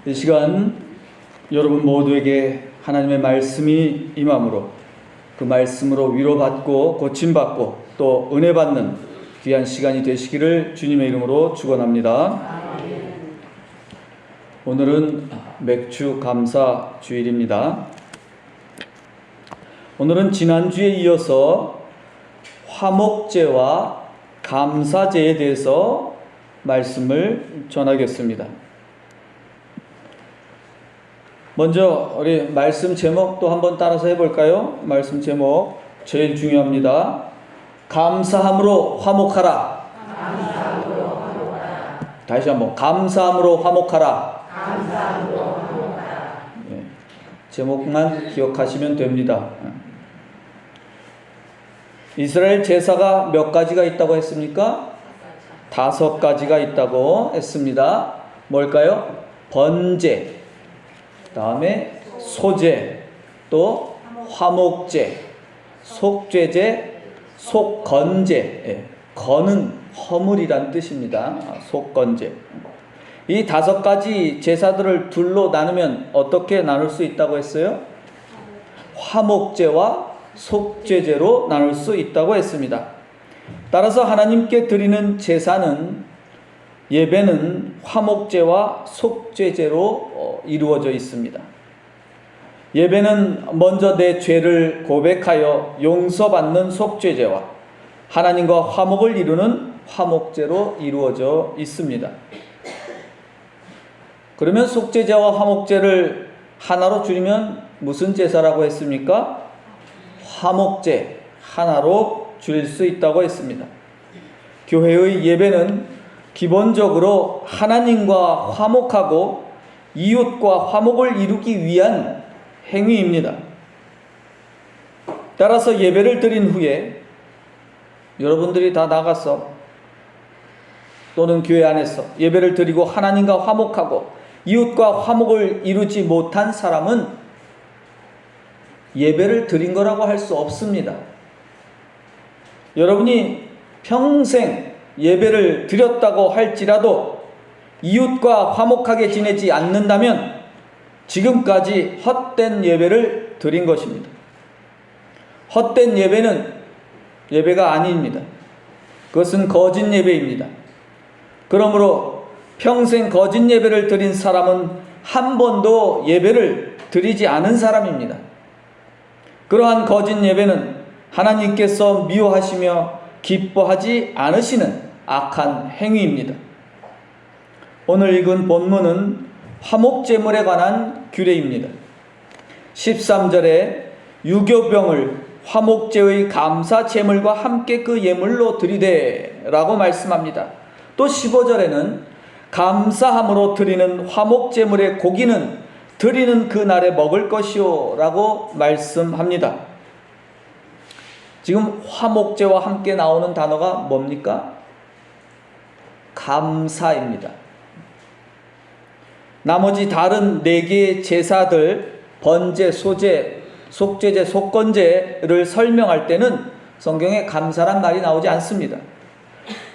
이 시간 여러분 모두에게 하나님의 말씀이 임함으로 그 말씀으로 위로받고 고침받고 또 은혜받는 귀한 시간이 되시기를 주님의 이름으로 축원합니다. 오늘은 맥주 감사 주일입니다. 오늘은 지난주에 이어서 화목제와 감사제에 대해서 말씀을 전하겠습니다. 먼저 우리 말씀 제목도 한번 따라서 해볼까요? 말씀 제목 제일 중요합니다. 감사함으로 화목하라. 감사함으로 화목하라. 다시 한번 감사함으로 화목하라. 감사함으로 화목하라. 네, 제목만 기억하시면 됩니다. 이스라엘 제사가 몇 가지가 있다고 했습니까? 5가지가 있다고 했습니다. 뭘까요? 번제, 다음에 소제, 또 화목제, 속죄제, 속건제. 건은 허물이란 뜻입니다. 속건제. 이 5가지 제사들을 둘로 나누면 어떻게 나눌 수 있다고 했어요? 화목제와 속죄제로 나눌 수 있다고 했습니다. 따라서 하나님께 드리는 제사는 예배는 화목제와 속죄제로 이루어져 있습니다. 예배는 먼저 내 죄를 고백하여 용서받는 속죄제와 하나님과 화목을 이루는 화목제로 이루어져 있습니다. 그러면 속죄제와 화목제를 하나로 줄이면 무슨 제사라고 했습니까? 화목제 하나로 줄일 수 있다고 했습니다. 교회의 예배는 기본적으로 하나님과 화목하고 이웃과 화목을 이루기 위한 행위입니다. 따라서 예배를 드린 후에 여러분들이 다 나가서 또는 교회 안에서 예배를 드리고 하나님과 화목하고 이웃과 화목을 이루지 못한 사람은 예배를 드린 거라고 할 수 없습니다. 여러분이 평생 예배를 드렸다고 할지라도 이웃과 화목하게 지내지 않는다면 지금까지 헛된 예배를 드린 것입니다. 헛된 예배는 예배가 아닙니다. 그것은 거짓 예배입니다. 그러므로 평생 거짓 예배를 드린 사람은 한 번도 예배를 드리지 않은 사람입니다. 그러한 거짓 예배는 하나님께서 미워하시며 기뻐하지 않으시는 악한 행위입니다. 오늘 읽은 본문은 화목제물에 관한 규례입니다. 13절에 유교병을 화목제의 감사제물과 함께 그 예물로 드리되 라고 말씀합니다. 또 15절에는 감사함으로 드리는 화목제물의 고기는 드리는 그 날에 먹을 것이요 라고 말씀합니다. 지금 화목제와 함께 나오는 단어가 뭡니까? 감사입니다. 나머지 다른 4개의 제사들 번제, 소제, 속죄제, 속건제를 설명할 때는 성경에 감사란 말이 나오지 않습니다.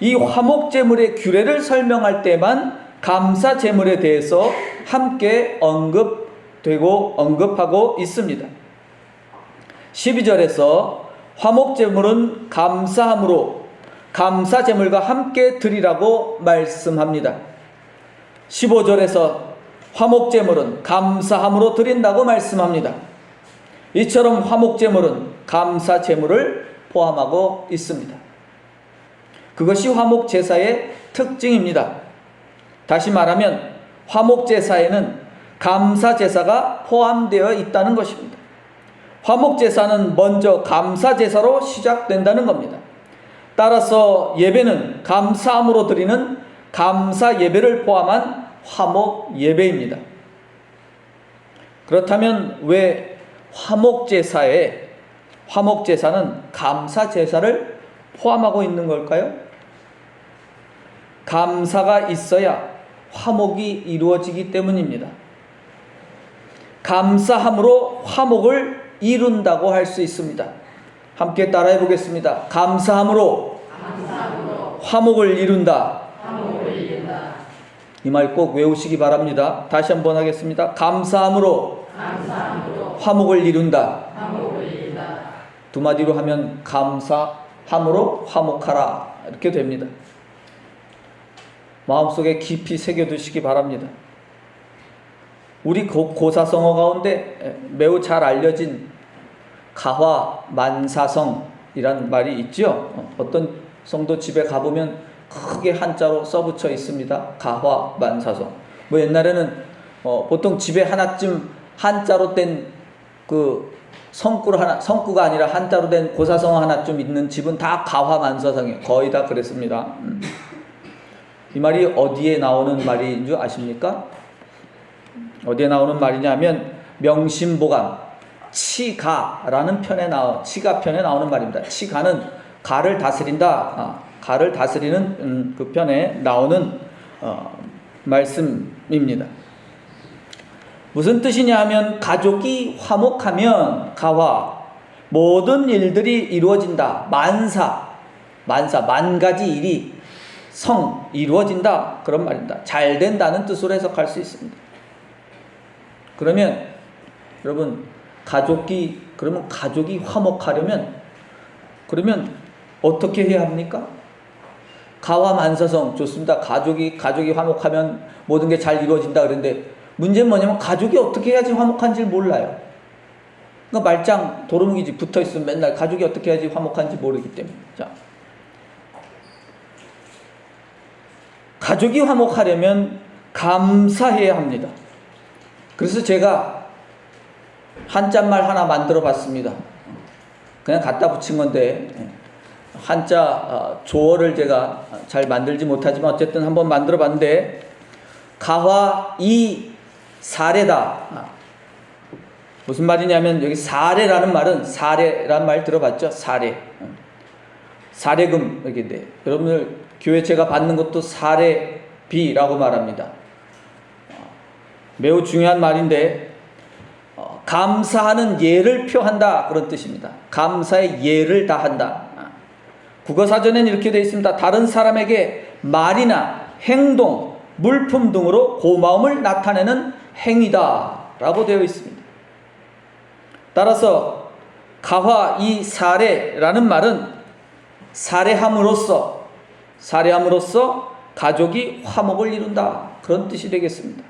이 화목제물의 규례를 설명할 때만 감사제물에 대해서 함께 언급하고 있습니다. 12절에서 화목제물은 감사함으로 감사제물과 함께 드리라고 말씀합니다. 15절에서 화목제물은 감사함으로 드린다고 말씀합니다. 이처럼 화목제물은 감사제물을 포함하고 있습니다. 그것이 화목제사의 특징입니다. 다시 말하면 화목제사에는 감사제사가 포함되어 있다는 것입니다. 화목제사는 먼저 감사제사로 시작된다는 겁니다. 따라서 예배는 감사함으로 드리는 감사예배를 포함한 화목예배입니다. 그렇다면 왜 화목제사는 감사제사를 포함하고 있는 걸까요? 감사가 있어야 화목이 이루어지기 때문입니다. 감사함으로 화목을 이룬다고 할 수 있습니다. 함께 따라해 보겠습니다. 감사함으로 화목을 이룬다. 이 말 꼭 외우시기 바랍니다. 다시 한번 하겠습니다. 감사함으로 화목을 이룬다. 두 마디로 하면 감사함으로 화목하라 이렇게 됩니다. 마음속에 깊이 새겨두시기 바랍니다. 우리 고사성어 가운데 매우 잘 알려진 가화만사성이란 말이 있죠. 어떤 성도 집에 가보면 크게 한자로 써붙여 있습니다. 가화만사성. 뭐 옛날에는 보통 집에 하나쯤 한자로 된 그 성구가 아니라 한자로 된 고사성어 하나쯤 있는 집은 다 가화만사성이에요. 거의 다 그랬습니다. 이 말이 어디에 나오는 말인 줄 아십니까? 어디에 나오는 말이냐면 명심보감 치가라는 치가 편에 나오는 말입니다. 치가는 가를 다스린다. 가를 다스리는 그 편에 나오는 말씀입니다. 무슨 뜻이냐 하면 가족이 화목하면 가화 모든 일들이 이루어진다. 만 가지 일이 이루어진다. 그런 말입니다. 잘 된다는 뜻으로 해석할 수 있습니다. 그러면 여러분 그러면 가족이 화목하려면 그러면 어떻게 해야 합니까? 가화만사성 좋습니다. 가족이 화목하면 모든 게 잘 이루어진다 그런데 문제는 뭐냐면 가족이 어떻게 해야지 화목한지 몰라요. 그러니까 말짱 도루묵이지 붙어 있으면 맨날 가족이 어떻게 해야지 화목한지 모르기 때문에. 자, 가족이 화목하려면 감사해야 합니다. 그래서 제가 한자말 하나 만들어 봤습니다. 그냥 갖다 붙인 건데 한자 조어를 제가 잘 만들지 못하지만 어쨌든 한번 만들어 봤는데 가화 이 사례다. 무슨 말이냐면 여기 사례라는 말은 사례라는 말 들어봤죠? 사례금 이렇게 돼. 여러분들 교회 제가 받는 것도 사례비라고 말합니다. 매우 중요한 말인데 감사하는 예를 표한다 그런 뜻입니다. 감사의 예를 다한다. 국어사전에는 이렇게 되어 있습니다. 다른 사람에게 말이나 행동, 물품 등으로 고마움을 나타내는 행위다 라고 되어 있습니다. 따라서 가화 이 사례라는 말은 사례함으로써 가족이 화목을 이룬다 그런 뜻이 되겠습니다.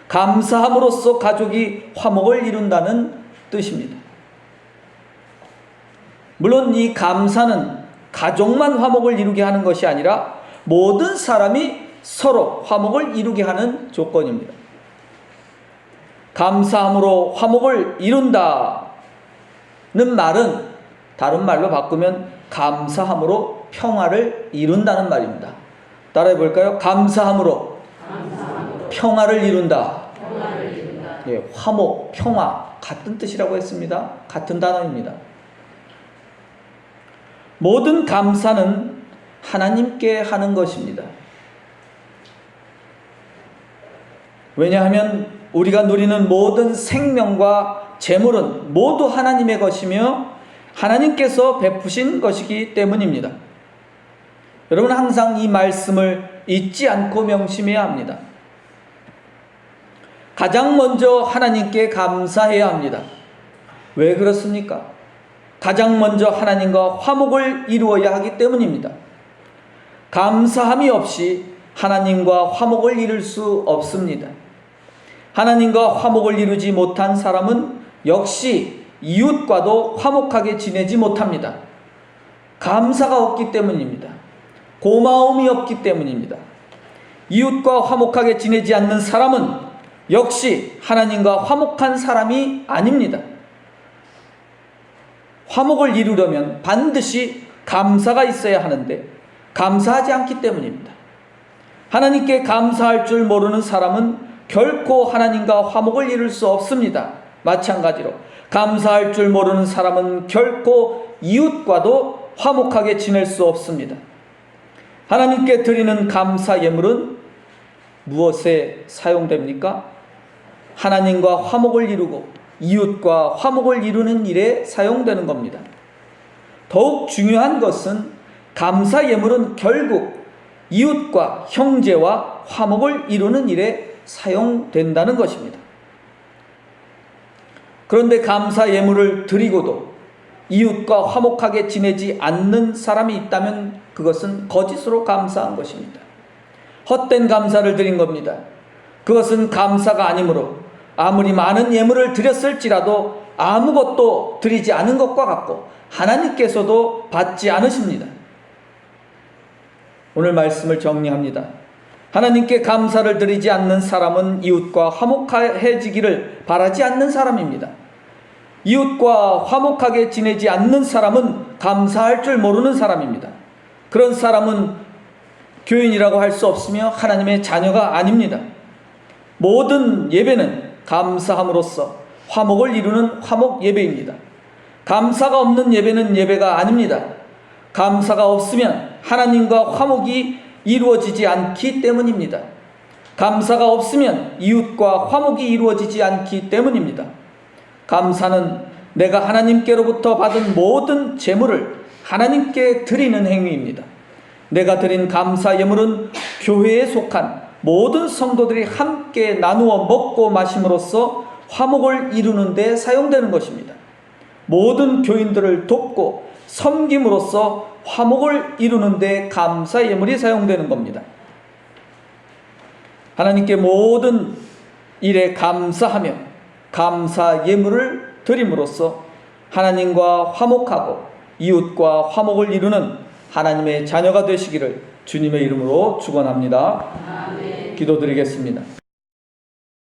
감사함으로써 가족이 화목을 이룬다는 뜻입니다. 물론 이 감사는 가족만 화목을 이루게 하는 것이 아니라 모든 사람이 서로 화목을 이루게 하는 조건입니다. 감사함으로 화목을 이룬다는 말은 다른 말로 바꾸면 감사함으로 평화를 이룬다는 말입니다. 따라해 볼까요? 감사함으로 평화를 이룬다. 예, 화목, 평화 같은 뜻이라고 했습니다. 같은 단어입니다. 모든 감사는 하나님께 하는 것입니다. 왜냐하면 우리가 누리는 모든 생명과 재물은 모두 하나님의 것이며 하나님께서 베푸신 것이기 때문입니다. 여러분 항상 이 말씀을 잊지 않고 명심해야 합니다. 가장 먼저 하나님께 감사해야 합니다. 왜 그렇습니까? 가장 먼저 하나님과 화목을 이루어야 하기 때문입니다. 감사함이 없이 하나님과 화목을 이룰 수 없습니다. 하나님과 화목을 이루지 못한 사람은 역시 이웃과도 화목하게 지내지 못합니다. 감사가 없기 때문입니다. 고마움이 없기 때문입니다. 이웃과 화목하게 지내지 않는 사람은 역시 하나님과 화목한 사람이 아닙니다. 화목을 이루려면 반드시 감사가 있어야 하는데 감사하지 않기 때문입니다. 하나님께 감사할 줄 모르는 사람은 결코 하나님과 화목을 이룰 수 없습니다. 마찬가지로 감사할 줄 모르는 사람은 결코 이웃과도 화목하게 지낼 수 없습니다. 하나님께 드리는 감사 예물은 무엇에 사용됩니까? 하나님과 화목을 이루고 이웃과 화목을 이루는 일에 사용되는 겁니다. 더욱 중요한 것은 감사 예물은 결국 이웃과 형제와 화목을 이루는 일에 사용된다는 것입니다. 그런데 감사 예물을 드리고도 이웃과 화목하게 지내지 않는 사람이 있다면 그것은 거짓으로 감사한 것입니다. 헛된 감사를 드린 겁니다. 그것은 감사가 아니므로 아무리 많은 예물을 드렸을지라도 아무것도 드리지 않은 것과 같고 하나님께서도 받지 않으십니다. 오늘 말씀을 정리합니다. 하나님께 감사를 드리지 않는 사람은 이웃과 화목해지기를 바라지 않는 사람입니다. 이웃과 화목하게 지내지 않는 사람은 감사할 줄 모르는 사람입니다. 그런 사람은 교인이라고 할 수 없으며 하나님의 자녀가 아닙니다. 모든 예배는 감사함으로써 화목을 이루는 화목 예배입니다. 감사가 없는 예배는 예배가 아닙니다. 감사가 없으면 하나님과 화목이 이루어지지 않기 때문입니다. 감사가 없으면 이웃과 화목이 이루어지지 않기 때문입니다. 감사는 내가 하나님께로부터 받은 모든 재물을 하나님께 드리는 행위입니다. 내가 드린 감사 예물은 교회에 속한 모든 성도들이 함께 나누어 먹고 마심으로써 화목을 이루는 데 사용되는 것입니다. 모든 교인들을 돕고 섬김으로써 화목을 이루는 데 감사 예물이 사용되는 겁니다. 하나님께 모든 일에 감사하며 감사 예물을 드림으로써 하나님과 화목하고 이웃과 화목을 이루는 하나님의 자녀가 되시기를 주님의 이름으로 축원합니다. 기도드리겠습니다.